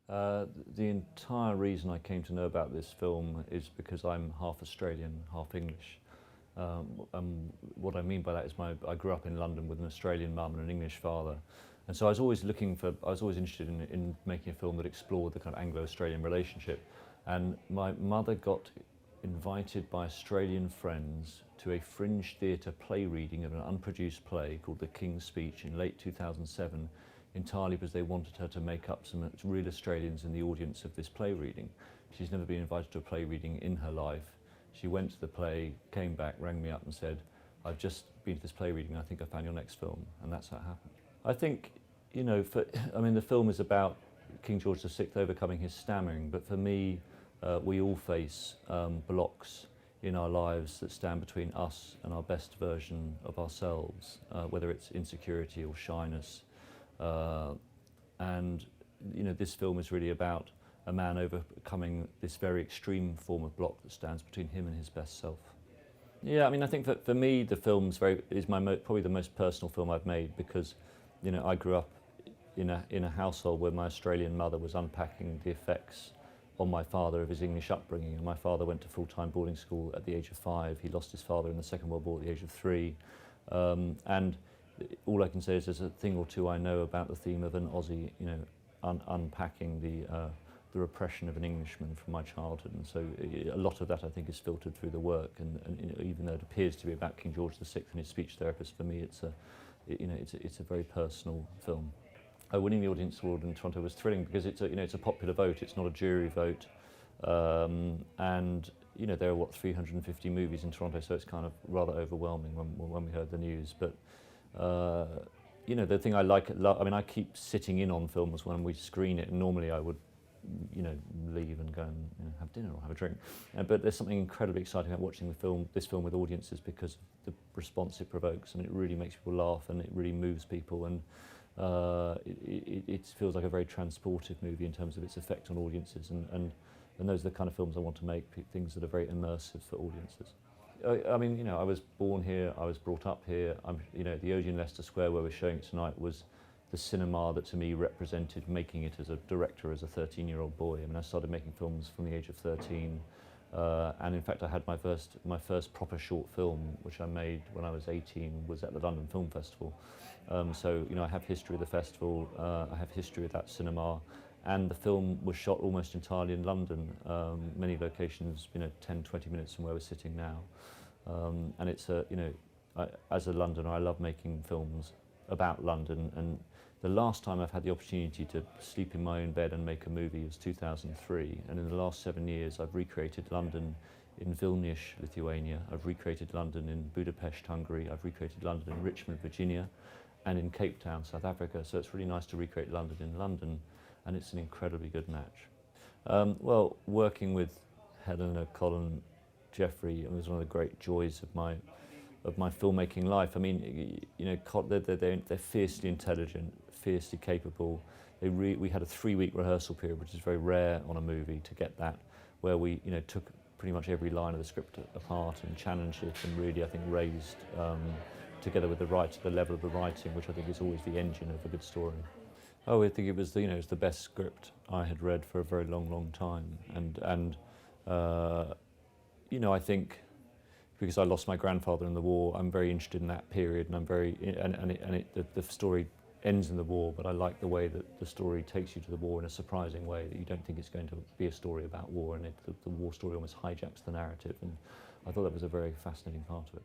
The entire reason I came to know about this film is because I'm half Australian, half English. And what I mean by that is I grew up in London with an Australian mum and an English father. And so I was always interested in making a film that explored the kind of Anglo-Australian relationship. And my mother got invited by Australian friends to a fringe theatre play reading of an unproduced play called The King's Speech in late 2007, entirely because they wanted her to make up some real Australians in the audience of this play reading. She's never been invited to a play reading in her life. She went to the play, came back, rang me up and said, "I've just been to this play reading, I think I found your next film," and that's how it happened. I think, you know, the film is about King George VI overcoming his stammering, but for me, we all face blocks in our lives that stand between us and our best version of ourselves, whether it's insecurity or shyness. And you know, this film is really about a man overcoming this very extreme form of block that stands between him and his best self. Yeah, I mean, I think that for me, the film's probably the most personal film I've made because, you know, I grew up in a household where my Australian mother was unpacking the effects on my father of his English upbringing. And my father went to full-time boarding school at the age of 5. He lost his father in the Second World War at the age of 3. And all I can say is there's a thing or two I know about the theme of an Aussie, you know, unpacking the repression of an Englishman from my childhood, and so a lot of that I think is filtered through the work. And you know, even though it appears to be about King George VI and his speech therapist, for me it's a very personal film. Winning the Audience Award in Toronto was thrilling because it's a popular vote. It's not a jury vote, and you know, there are 350 movies in Toronto, so it's kind of rather overwhelming when we heard the news. But you know, the thing I I keep sitting in on films when we screen it, and normally I would, you know, leave and go and, you know, have dinner or have a drink. But there's something incredibly exciting about watching this film with audiences because of the response it provokes. I mean, it really makes people laugh and it really moves people, and it feels like a very transportive movie in terms of its effect on audiences. And those are the kind of films I want to make, things that are very immersive for audiences. I mean, you know, I was born here, I was brought up here. You know, the Odeon Leicester Square where we're showing it tonight was the cinema that to me represented making it as a director as a 13-year-old boy. I mean, I started making films from the age of 13, and in fact I had my first proper short film, which I made when I was 18, was at the London Film Festival. So, you know, I have history of the festival, I have history of that cinema, and the film was shot almost entirely in London, many locations, you know, 10-20 minutes from where we're sitting now. And it's you know, as a Londoner, I love making films about London, and the last time I've had the opportunity to sleep in my own bed and make a movie was 2003, and in the last 7 years I've recreated London in Vilnius, Lithuania, I've recreated London in Budapest, Hungary, I've recreated London in Richmond, Virginia, and in Cape Town, South Africa, so it's really nice to recreate London in London, and it's an incredibly good match. Well, working with Helena, Colin, Geoffrey, was one of the great joys of my filmmaking life. I mean, you know, they're fiercely intelligent, fiercely capable. We had a 3-week rehearsal period, which is very rare on a movie to get that, where we, you know, took pretty much every line of the script apart and challenged it, and really, I think, raised, together with the writer, the level of the writing, which I think is always the engine of a good story. Oh, I think it was it was the best script I had read for a very long time, and you know, I think, because I lost my grandfather in the war, I'm very interested in that period, and I'm the story ends in the war, but I like the way that the story takes you to the war in a surprising way, that you don't think it's going to be a story about war, and the war story almost hijacks the narrative, and I thought that was a very fascinating part of it.